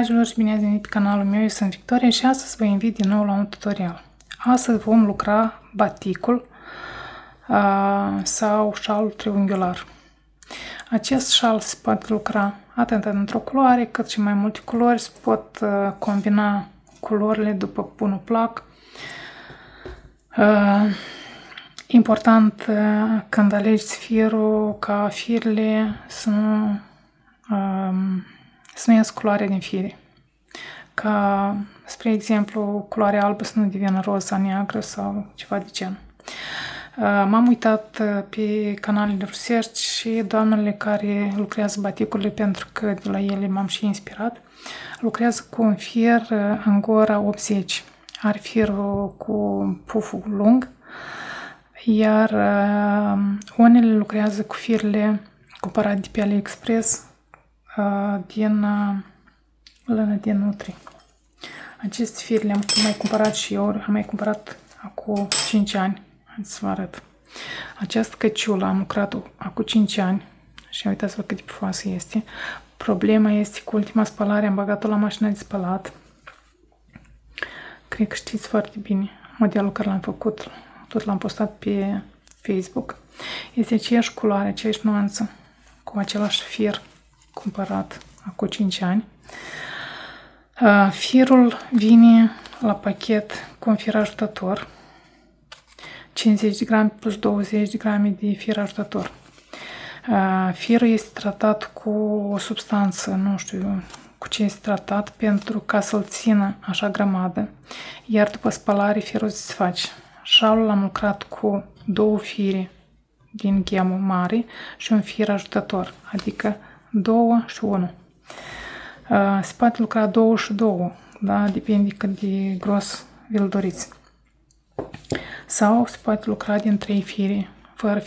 dragilor și bine ați venit pe canalul meu, eu sunt Victoria și astăzi vă invit din nou la un tutorial. Astăzi vom lucra baticul sau șalul triunghiular. Acest șal se poate lucra atât într-o culoare cât și mai multe culori, se pot combina culorile după bunul plac. Important când alegi firul ca firele să nu iasă culoarea din fire. Ca, spre exemplu, culoarea albă să nu devină roz sau neagră sau ceva de genul. M-am uitat pe canalele rusești și doamnele care lucrează baticurile, pentru că de la ele m-am și inspirat, lucrează cu un fir Angora 80. Are firul cu puful lung, iar unele lucrează cu firele cumpărate de pe AliExpress din lână de nutri. Aceste fire le-am mai cumpărat și eu, am mai acum 5 ani. Haideți să vă arăt. Această căciulă am lucrat acum 5 ani și uitați-vă cât de pufoasă este. Problema este cu ultima spălare am băgat-o la mașina de spălat. Cred că știți foarte bine modelul care l-am făcut, tot l-am postat pe Facebook. Este aceeași culoare, aceeași nuanță, cu același fir cumpărat acum 5 ani. Firul vine la pachet cu un fir ajutător, 50 de grame plus 20 de grame de fir ajutător. Firul este tratat cu o substanță, nu știu cu ce este tratat, pentru ca să-l țină așa grămadă, iar după spălare firul se desface. Șalul l-am lucrat cu 2 fire din ghemul mare și un fir ajutător, adică 2 și 1. Se poate lucra 2 și 2, da? Depinde cât de gros vi-l doriți. Sau se poate lucra din 3 fire, fără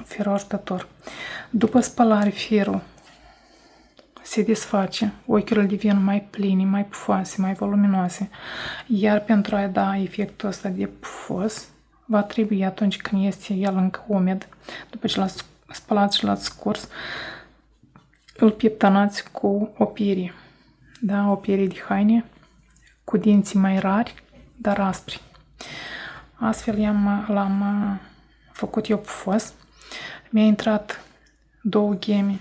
fir ajutător. După spălare firul se desface, ochiurile devin mai pline, mai pufoase, mai voluminoase. Iar pentru a da efectul ăsta de pufos, va trebui atunci când este el încă umed, după ce l-ați spălat și l-ați scurs, îl pieptănați cu o perie. Da, o perie de haine cu dinții mai rari, dar aspri. Astfel l-am făcut eu pufos. Mi-a intrat 2 gheme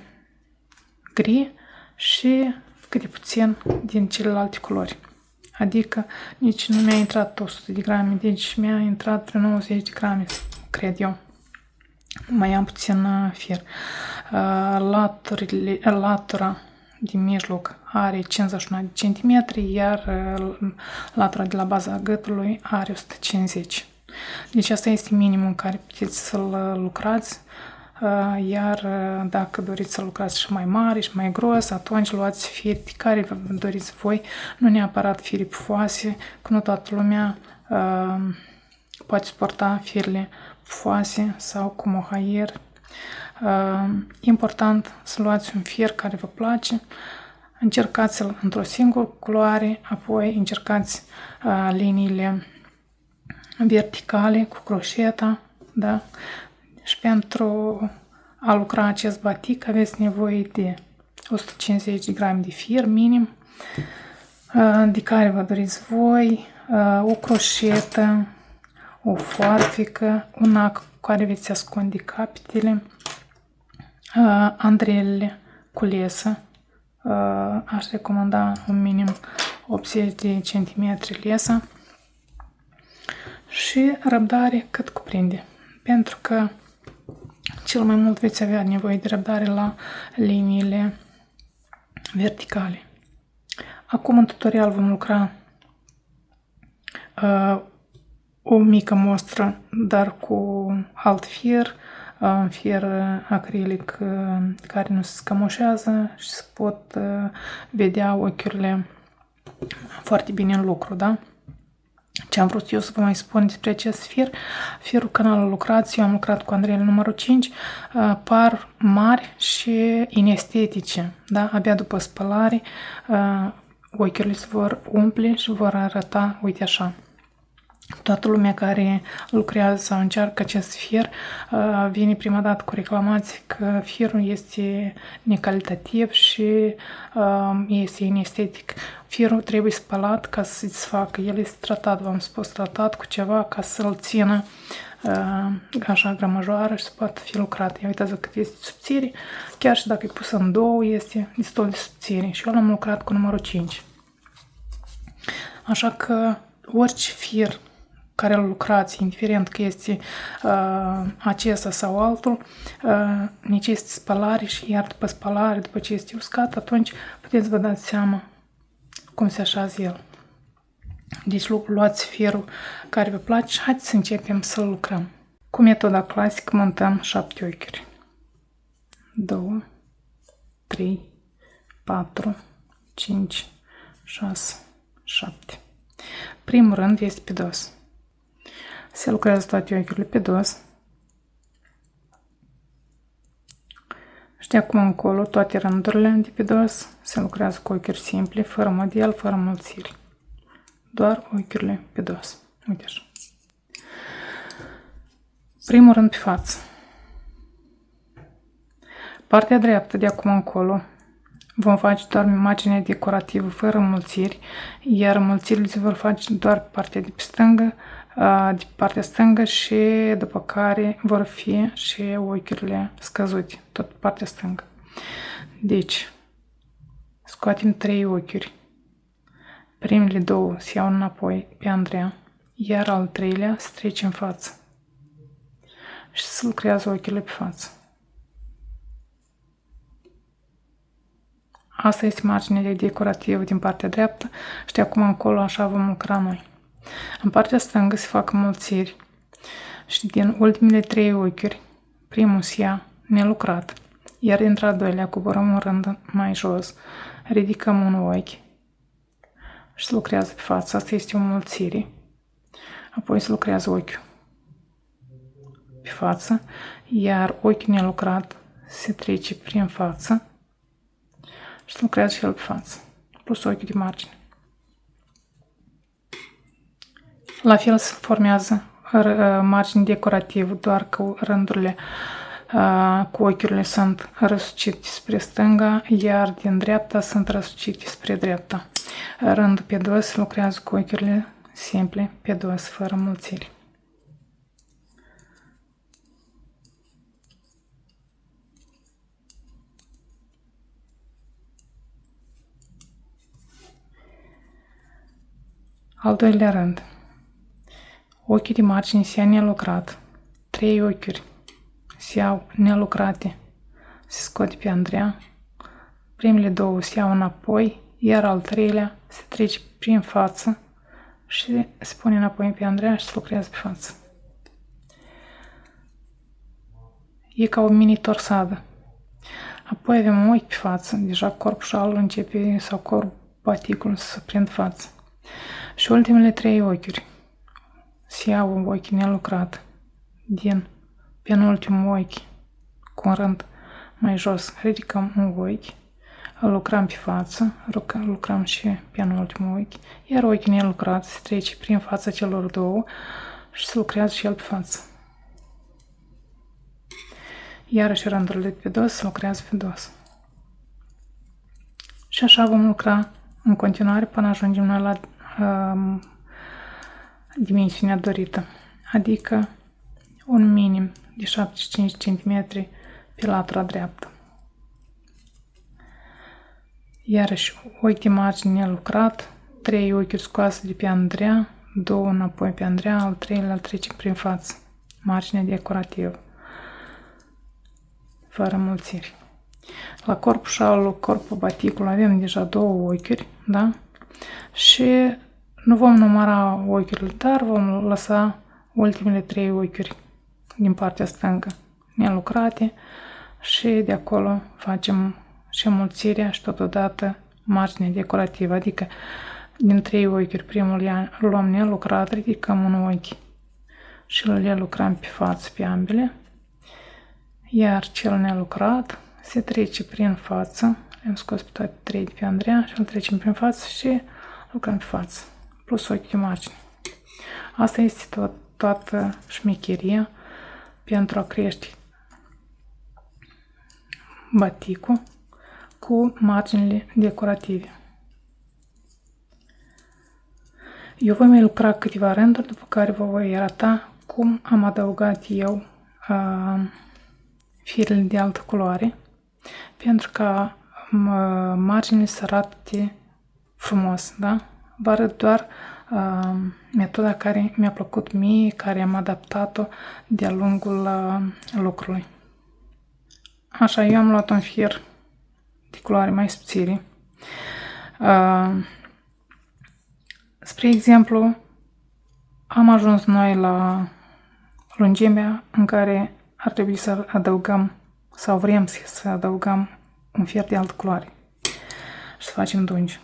gri și câte puțin din celelalte culori. Adică nici nu mi-a intrat 100 de grame, deci mi-a intrat 90 de grame, cred eu. Mai am puțin fir. Latura din mijloc are 51 de centimetri, iar latura de la baza gâtului are 150. Deci asta este minimul care puteți să-l lucrați, iar dacă doriți să lucrați și mai mare și mai gros, atunci luați firi care vă doriți voi, nu neapărat firi pufoase, că nu toată lumea poate suporta firile pufoase sau cu mohaier. Important să luați un fir care vă place, încercați-l într-o singură culoare, apoi încercați liniile verticale cu croșeta, da? Și pentru a lucra acest batic aveți nevoie de 150 de grame de fir minim, de care vă doriți voi, o croșetă, o foarfecă, un ac cu care veți ascunde capetele, andrelele cu lesă, aș recomanda un minim 80 de centimetri lesă și răbdare cât cuprinde, pentru că cel mai mult veți avea nevoie de răbdare la liniile verticale. Acum în tutorial vom lucra o mică mostră, dar cu alt fir, un fir acrilic care nu se scămoșează și se pot vedea ochiurile foarte bine în lucru, da? Ce am vrut eu să vă mai spun despre acest fir, firul canalul lucrați, eu am lucrat cu andrele numărul 5, par mari și inestetice, da? Abia după spălare ochiurile se vor umple și vor arăta, uite așa. Toată lumea care lucrează sau încearcă acest fier vine prima dată cu reclamații că fierul este necalitativ și este inestetic. Fierul trebuie spălat ca să se facă. El este tratat, v-am spus, tratat cu ceva ca să-l țină așa grămăjoară și să poată fi lucrat. Ia uitați cât este subțire. Chiar și dacă e pus în două, este destul de subțire. Și eu l-am lucrat cu numărul 5. Așa că orice fier care îl lucrați, indiferent că este acesta sau altul, necesită spălare și iar după spălare, după ce este uscat, atunci puteți vă dați seama cum se așează el. Deci luați fierul care vă place și haideți să începem să lucrăm. Cu metoda clasică montăm 7 ochiuri. 2, 3, 4, 5, 6, 7. Primul rând este pe dos. Se lucrează toate ochiurile pe dos. Și de acum încolo toate rândurile de pe dos se lucrează cu ochiuri simple, fără model, fără mulțiri. Doar ochiurile pe dos. Uite așa. Primul rând pe față. Partea dreaptă de acum încolo vom face doar imaginea decorativă fără mulțiri, iar mulțirile se vor face doar pe partea de pe stângă, de partea stângă și după care vor fi și ochiurile scăzute, tot pe partea stângă. Deci, scoatem 3 ochiuri. Primele 2 se iau înapoi pe Andreea, iar al 3-lea se trece în față. Și se lucrează ochiurile pe față. Asta este marginea decorativă din partea dreaptă și de acum încolo așa vom lucra noi. În partea stângă se fac mulțiri și din ultimele 3 ochiuri, primul se ia nelucrat, iar dintre al doilea coborăm un rând mai jos, ridicăm un ochi și se lucrează pe față. Asta este o mulțire. Apoi se lucrează ochiul pe față, iar ochiul nelucrat se trece prin față și se lucrează și el pe față, plus ochiul de margine. La fel se formează margini decorativă, doar că rândurile cu ochiurile sunt răsucite spre stânga, iar din dreapta sunt răsucite spre dreapta. Rândul pe dos se lucrează cu ochiurile simple pe dos, fără mulțiri. Al doilea rând. Ochii de margine se ia nelucrat. 3 ochiuri se iau nelucrate. Se scoate pe Andreea. Primele 2 se iau înapoi, iar al 3-lea se trece prin față și se pune înapoi pe Andreea și se lucrează pe față. E ca o mini torsadă. Apoi avem un ochi pe față. Deja corpul începe, sau corpul baticul să prind față. Și ultimele 3 ochiuri se iau un ochi nelucrat din penultimul ochi cu un rând mai jos, ridicăm un ochi, îl lucrăm pe față, lucrăm și penultimul ochi, iar ochiul nelucrat se trece prin fața celor 2 și se lucrează și el pe față. Iarăși rândurile pe dos se lucrează pe dos. Și așa vom lucra în continuare până ajungem noi la dimensiunea dorită, adică un minim de 75 cm pe latura dreaptă. Iarăși ochi de margine lucrat, 3 ochiuri scoase de pe Andreea, 2 înapoi pe Andreea, al 3-lea îl trecem prin față, marginea decorativă, fără mulțiri. La corpul șalului, corpul baticului avem deja 2 ochiuri, da? Și nu vom număra ochiurile, dar vom lăsa ultimele 3 ochiuri din partea stângă nelucrate și de acolo facem și mulțirea și totodată marginea decorativă, adică din 3 ochiuri primul luăm nelucrat, ridicăm un ochi și le lucrăm pe față pe ambele, iar cel nelucrat se trece prin față, le-am scos pe toate 3 de pe Andreea și îl trecem prin față și lucrăm pe față, plus ochi de margine. Asta este toată șmecheria pentru a crește baticul cu marginile decorative. Eu voi mai lucra câteva rânduri, după care vă voi arăta cum am adăugat eu firele de altă culoare, pentru ca marginile să arate frumos, da? Vă arăt doar metoda care mi-a plăcut mie, care am adaptat-o de-a lungul lucrului. Așa, eu am luat un fir de culoare mai subțire. Spre exemplu, am ajuns noi la lungimea în care ar trebui să adăugăm, sau vrem să adăugăm un fir de altă culoare și să facem dungi.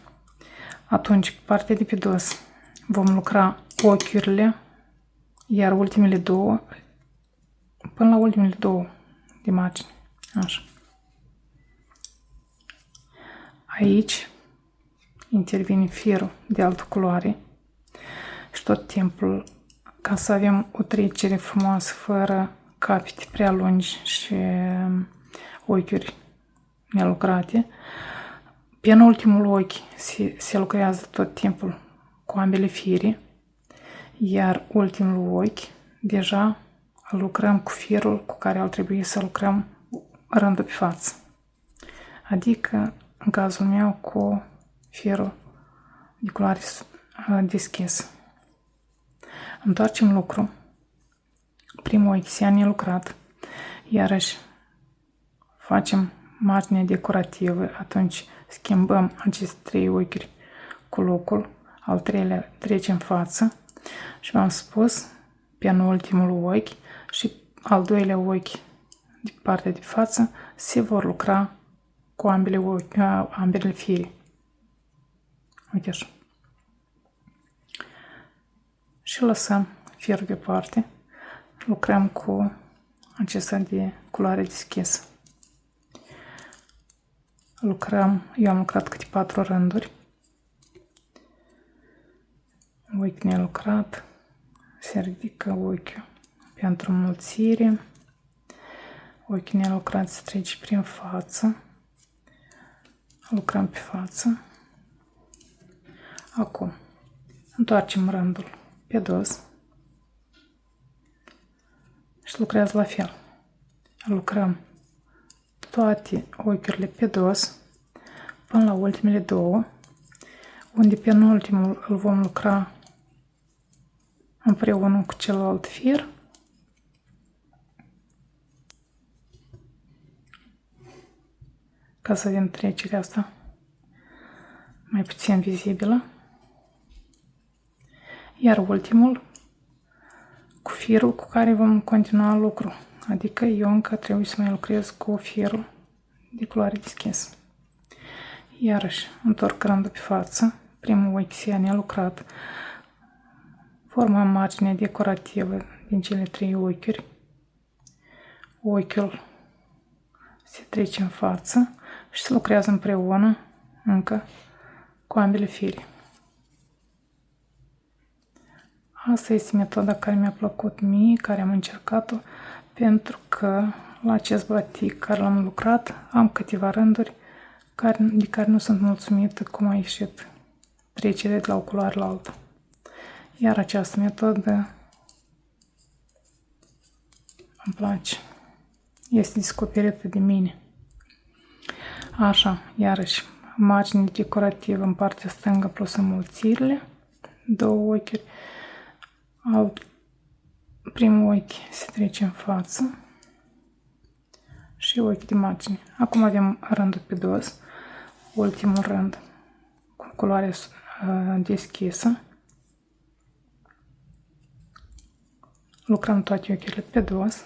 Atunci, pe partea de pe dos, vom lucra ochiurile, iar ultimele două, până la ultimele două de margine. Așa. Aici intervine firul de altă culoare și tot timpul, ca să avem o trecere frumoasă, fără capete prea lungi și ochiuri nelucrate, penultimul ochi se lucrează tot timpul cu ambele fire, iar ultimul ochi deja lucrăm cu firul cu care ar trebui să lucrăm rândul pe față. Adică, în cazul meu, cu firul de culoare deschis. Întoarcem lucru. Primul ochi se-a nelucrat. Iarăși facem marginea decorativă. Atunci schimbăm aceste trei ochiuri cu locul. Al treilea trece în față. Și v-am spus, penultimul ochi și al doilea ochi de partea de față se vor lucra cu ambele fire. Uite așa. Și lăsăm firul deoparte. Lucrăm cu acesta de culoare deschisă. Eu am lucrat câte 4 rânduri. Ochi nelucrat. Se ridică ochiul pentru înmulțire. Ochi nelucrat se trece prin față. Lucrăm pe față. Acum, întoarcem rândul pe dos și lucrează la fel. Lucrăm toate ochiurile pe dos până la ultimele două, unde penultimul îl vom lucra împreună cu celălalt fir. Ca să avem trecerea asta mai puțin vizibilă. Iar ultimul cu firul cu care vom continua lucrul. Adică eu încă trebuie să mai lucrez cu firul de culoare deschis. Iarăși întorc rândul pe față. Primul ochi se-a nelucrat. Formăm marginea decorativă din cele 3 ochiuri. Ochiul se trece în față și se lucrează împreună încă cu ambele fire. Asta este metoda care mi-a plăcut mie, care am încercat-o, pentru că la acest batic care l-am lucrat am câteva rânduri de care nu sunt mulțumită cum a ieșit trecerea de la o culoare la alta. Iar această metodă îmi place. Este descoperită de mine. Așa, iarăși, margine decorativă în partea stângă plus înmulțirile, 2 ochiuri. Primul ochi se trece în față și ochi de margine. Acum avem rândul pe dos, ultimul rând cu culoare deschisă. Lucrăm toate ochiurile pe dos.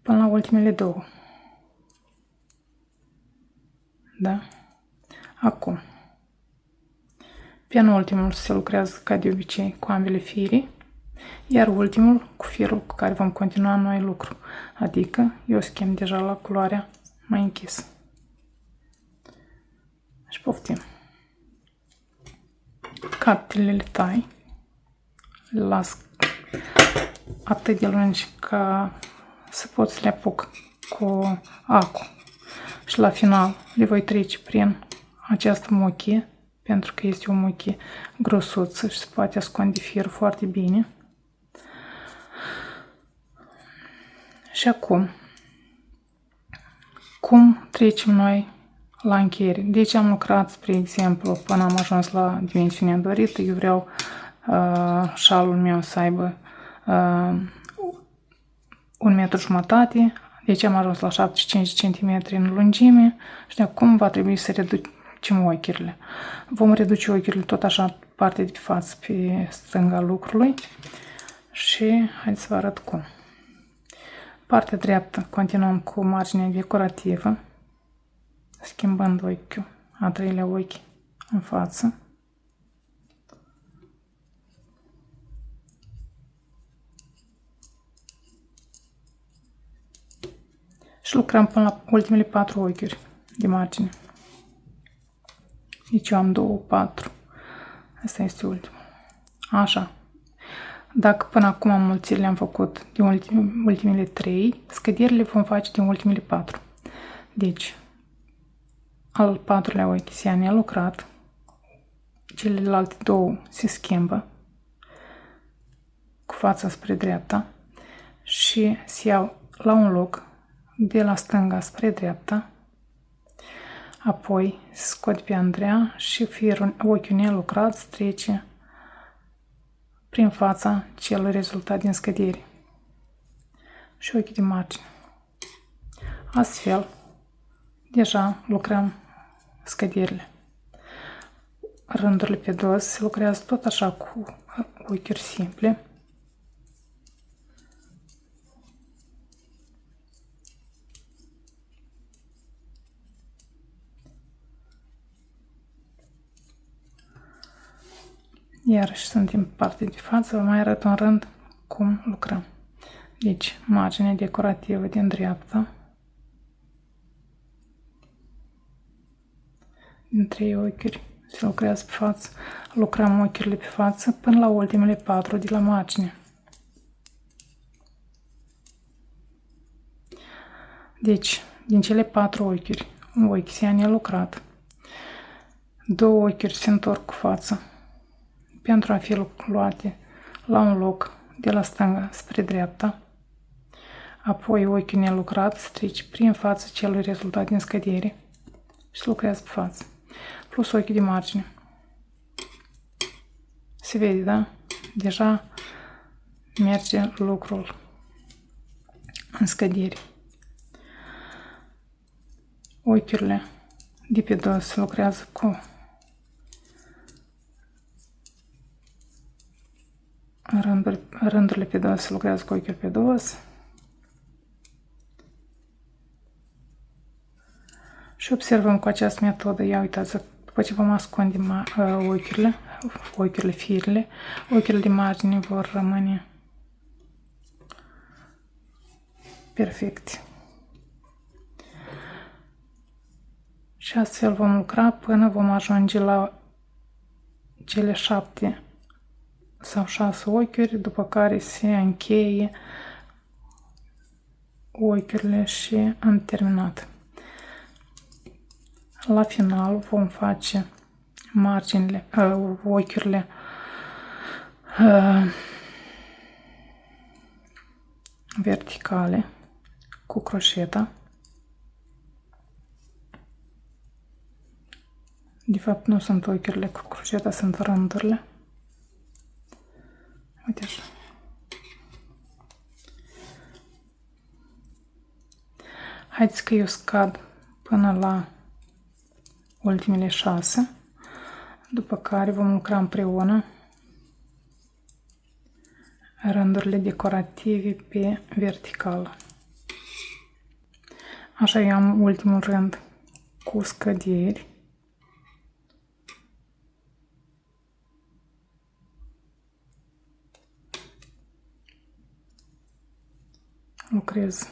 Până la ultimele două. Da? Acum, penultimul se lucrează ca de obicei cu ambele fire, iar ultimul cu firul cu care vom continua noi lucru. Adică eu schimb deja la culoarea mai închisă. Și poftim. Capetele le tai. Le las atât de lungi ca să pot să le apuc cu acu. Și la final le voi trece prin această mochie, pentru că este o mochie grosuță și se poate ascunde fir foarte bine. Și acum, cum trecem noi la încheiere? Deci am lucrat, spre exemplu, până am ajuns la dimensiunea dorită. Eu vreau șalul meu să aibă 1,5 m, deci am ajuns la 75 cm în lungime și de acum va trebui să reducem ochiurile. Vom reduce ochiurile tot așa, partea de pe față pe stânga lucrului și haideți să vă arăt cum. Partea dreaptă continuăm cu marginea decorativă, schimbând ochiul, a treilea ochi în față. Și lucrăm până la ultimele 4 ochiuri de margine. Deci eu am 2, 4. Asta este ultimul. Așa. Dacă până acum mulțirile am făcut din ultimele 3, scăderile vom face din ultimele 4. Deci, al 4-lea ochi se ia nelucrat, celelalte 2 se schimbă cu fața spre dreapta și se iau la un loc de la stânga spre dreapta, apoi se scoate pe Andreea și ochiul nelucrat trece prin fața celui rezultat din scădere și ochii de margine. Astfel, deja lucrăm scăderile. Rândurile pe dos se lucrează tot așa cu ochiuri simple. Iarăși suntem în partea de față, vă mai arăt un rând cum lucrăm. Deci, marginea decorativă din dreapta, din 3 ochiuri, se lucrează pe față. Lucrăm ochiurile pe față până la ultimele 4 de la margine. Deci, din cele 4 ochiuri, un ochi se ia nelucrat, 2 ochiuri se întorc cu față, pentru a fi luate la un loc de la stânga spre dreapta, apoi ochiul nelucrat se trece prin față celui rezultat din scădere și se lucrează pe față, plus ochii de margine. Se vede, da? Deja merge lucrul în scădere. Ochiurile de pe dos se lucrează cu rândurile pe dos se lucrează cu ochiul pe dos. Și observăm cu această metodă, ia uitați, după ce vom ascunde ochiurile, firele, ochiurile de margine vor rămâne perfecte. Și astfel vom lucra până vom ajunge la cele 7 sau 6 ochiuri, după care se încheie ochiurile și am terminat. La final vom face marginile, ochiurile verticale cu croșeta. De fapt, nu sunt ochiurile cu croșeta, sunt rândurile. Uite așa. Haideți că eu scad până la ultimele 6, după care vom lucra împreună rândurile decorative pe verticală. Așa, eu am ultimul rând cu scăderi. Lucrez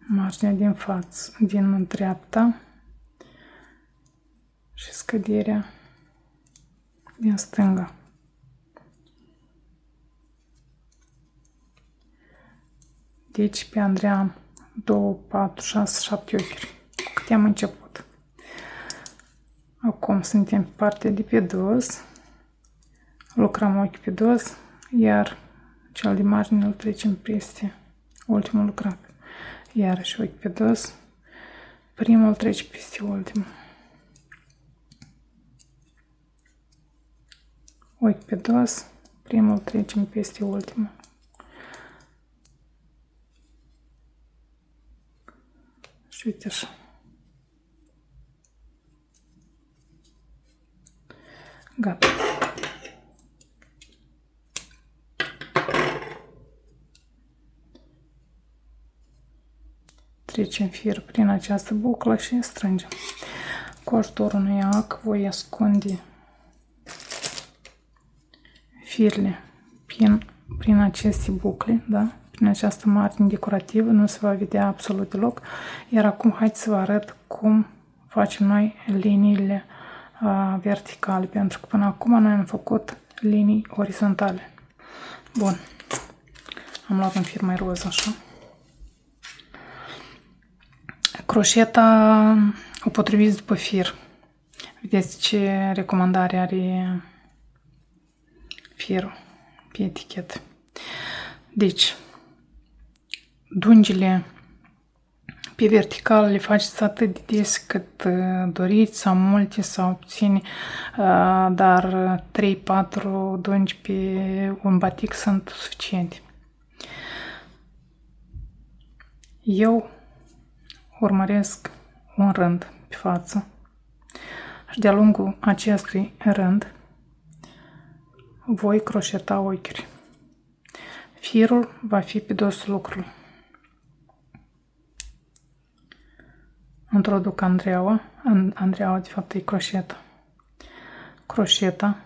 marginea din față, din dreapta, scăderea din stânga. Deci pe Andrei am 2, 4, 6, 7 ochiuri. Cât am început. Acum suntem pe partea de pe dos. Lucrăm ochi pe dos, iar cel de margine îl trecem peste ultimul lucrat. Iarăși ochi pe dos. Primul îl trece peste ultimul. Ochi pe dos. Primul trecem peste ultimul. Și uite așa. Gata. Trecem fir prin această buclă și strângem. Cu ajutorul unui ac voi ascunde firele prin aceste bucle, da? Prin această margine decorativă, nu se va vedea absolut deloc. Iar acum haideți să vă arăt cum facem noi liniile verticale, pentru că până acum noi am făcut linii orizontale. Bun. Am luat un fir mai roz, așa. Croșeta o potriviți după fir. Vedeți ce recomandare are firul pe etichetă. Deci, dungile pe vertical le faceți atât de des cât doriți, sau multe sau puține, dar 3-4 dungi pe un batic sunt suficiente. Eu urmăresc un rând pe față și de-a lungul acestui rând voi croșeta ochiuri. Firul va fi pe dosul lucrului. Introduc Andreaua de fapt e croșeta. Croșeta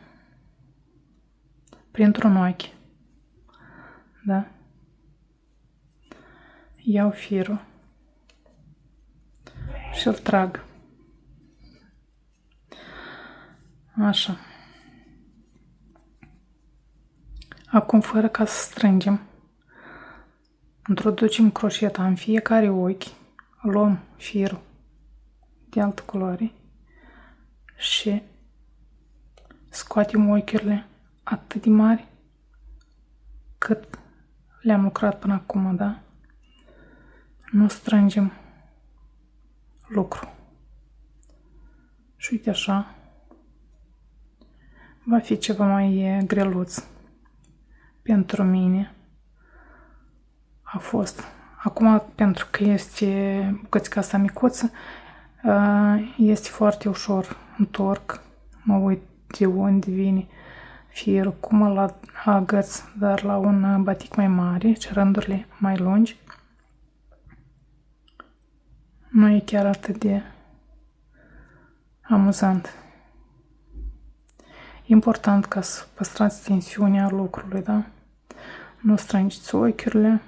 printr-un ochi. Da? Iau firul și îl trag. Așa. Acum, fără ca să strângem, introducem croșeta în fiecare ochi, luăm firul de altă culoare și scoatem ochiurile atât de mari cât le-am lucrat până acum, da? Nu strângem lucru. Și uite așa, va fi ceva mai greluț. Pentru mine a fost. Acum, pentru că este bucățica asta micuță, este foarte ușor. Întorc, mă uit de unde vine firul, cum îl agăț, dar la un batic mai mare și rândurile mai lungi, nu e chiar atât de amuzant. Important ca să păstrați tensiunea lucrului, da? Nu strângeți ochiurile.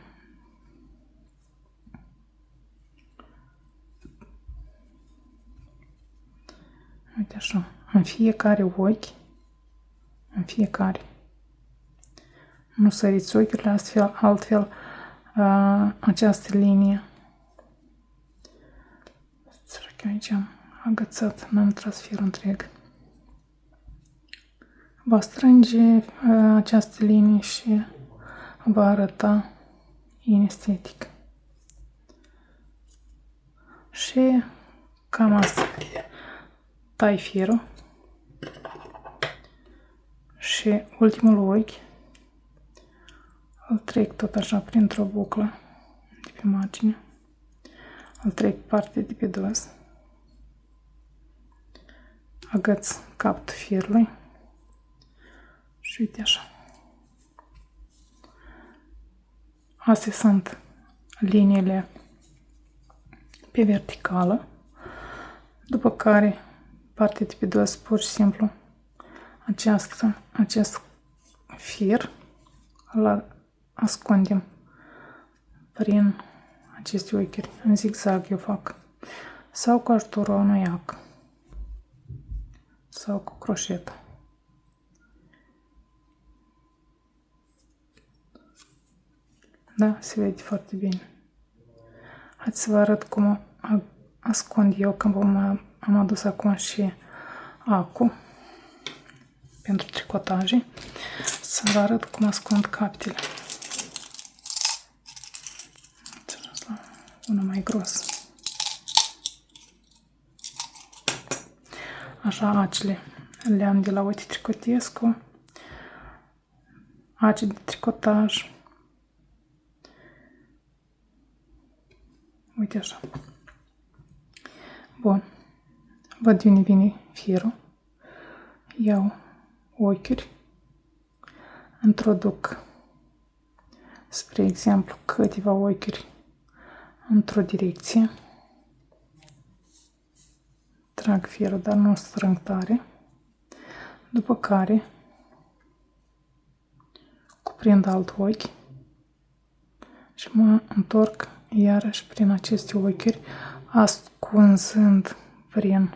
Uite așa. În fiecare ochi, în fiecare. Nu săriți ochiurile, altfel această linie. Aici am agățat, n-am tras firul întreg. Va strânge această linie și va arăta inestetic. Și cam asta. Tai firul și ultimul ochi îl trec tot așa printr-o buclă de pe margine. Îl trec partea de pe dos. Agăț capul firului și uite așa. Astea sunt liniile pe verticală, după care partea de pe dos, pur și simplu, acest fir îl ascundem prin aceste ochiuri. În zigzag eu fac, sau cu ajutorul unui ac. sau cu croșetă. Da? Se vede foarte bine. Haideți să vă arăt cum ascund eu când am adus acum și acu pentru tricotaje. Să vă arăt cum ascund capetele. Una mai gros. Așa acele le-am de la Oiti Tricotescu. Ace de tricotaj. Uite așa. Bun. Văd de unde vine firul. Iau ochiuri. Introduc, spre exemplu, câteva ochiuri într-o direcție. Trag firul, dar nu strâng tare. După care cuprind alt ochi și mă întorc iarăși prin aceste ochiuri, ascunzând prin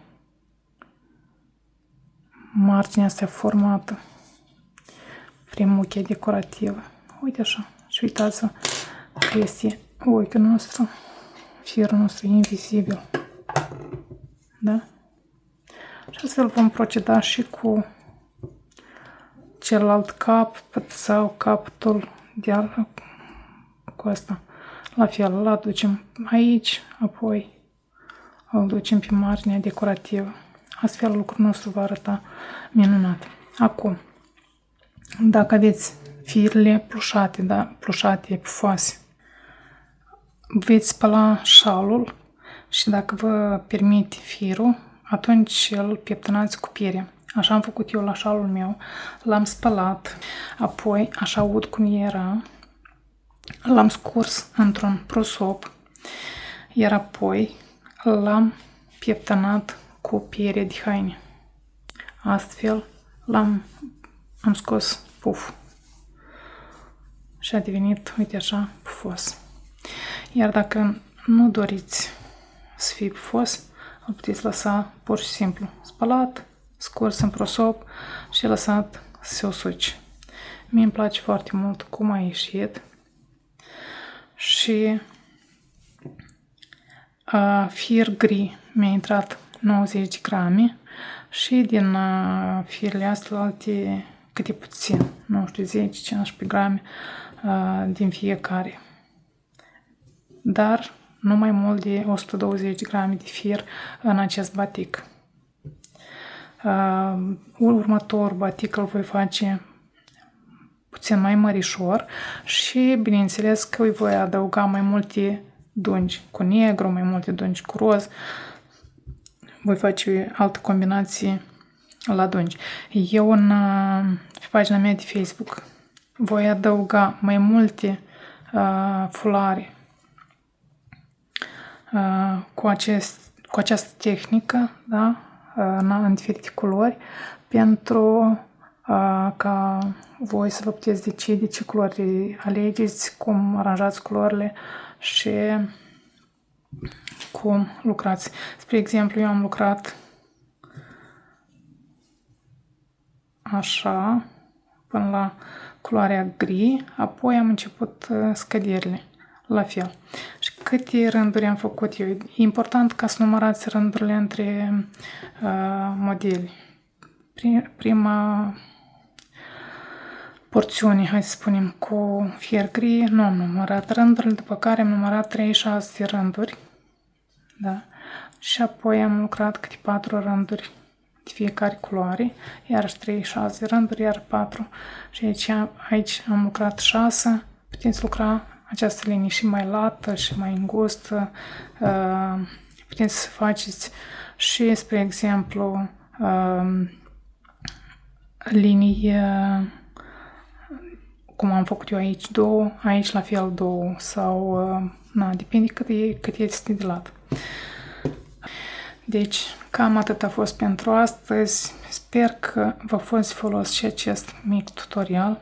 marginea asta formată prin muchea decorativă. Uite așa. Și uitați-vă că este ochiul nostru, firul nostru invizibil. Da? Și astfel vom proceda și cu celălalt cap sau capătul cu asta. La fel, îl aducem aici, apoi îl ducem pe marginea decorativă. Astfel lucrul nostru va arăta minunat. Acum, dacă aveți firele plușate, da, plușate, pufoase, veți spăla șalul și dacă vă permite firul, atunci îl pieptănați cu pielea. Așa am făcut eu la șalul meu, l-am spălat, apoi așa ud cum era, l-am scurs într-un prosop, iar apoi l-am pieptănat cu piele de haine. Astfel am scos puf și a devenit, uite așa, pufos. Iar dacă nu doriți să fie pufos, îl puteți lăsa pur și simplu spălat, scurs în prosop și lăsat să se usuce. Mie îmi place foarte mult cum a ieșit și fir gri mi-a intrat 90 de grame și din firele astea alte câte puțin, nu știu, 10-15 grame din fiecare. Dar nu mai mult de 120 de grame de fir în acest batic. Următor batic îl voi face puțin mai mărișor și bineînțeles că îi voi adăuga mai multe dungi cu negru, mai multe dungi cu roz. Voi face altă combinație la dungi. Eu pe pagina mea de Facebook voi adăuga mai multe fulare cu această tehnică, da? În diferite culori, pentru ca voi să vă puteți decide ce culori alegeți, cum aranjați culorile și cum lucrați. Spre exemplu, eu am lucrat așa până la culoarea gri, apoi am început scăderile la fel. Și câte rânduri am făcut eu? E important ca să numărați rândurile între modele. Prima porțiune, hai să spunem, cu fier gri, nu am numărat rândurile, după care am numărat 36 rânduri. Da? Și apoi am lucrat câte 4 rânduri de fiecare culoare, iarăși 36 rânduri, iar 4. Și aici am lucrat 6. Puteți lucra această linie și mai lată și mai îngustă. Puteți să faceți și, spre exemplu, linii cum am făcut eu aici 2, aici la fel 2 sau depinde cât este de lat. Deci, cam atât a fost pentru astăzi. Sper că v-a fost de folos și acest mic tutorial.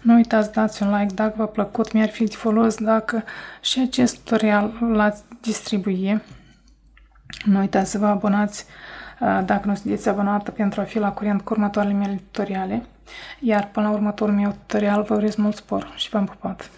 Nu uitați, dați un like dacă v-a plăcut, mi-ar fi de folos dacă și acest tutorial l-ați distribuie. Nu uitați să vă abonați dacă nu sunteți abonată pentru a fi la curent cu următoarele mele tutoriale. Iar până la următorul meu tutorial vă urez mult spor și v-am pupat!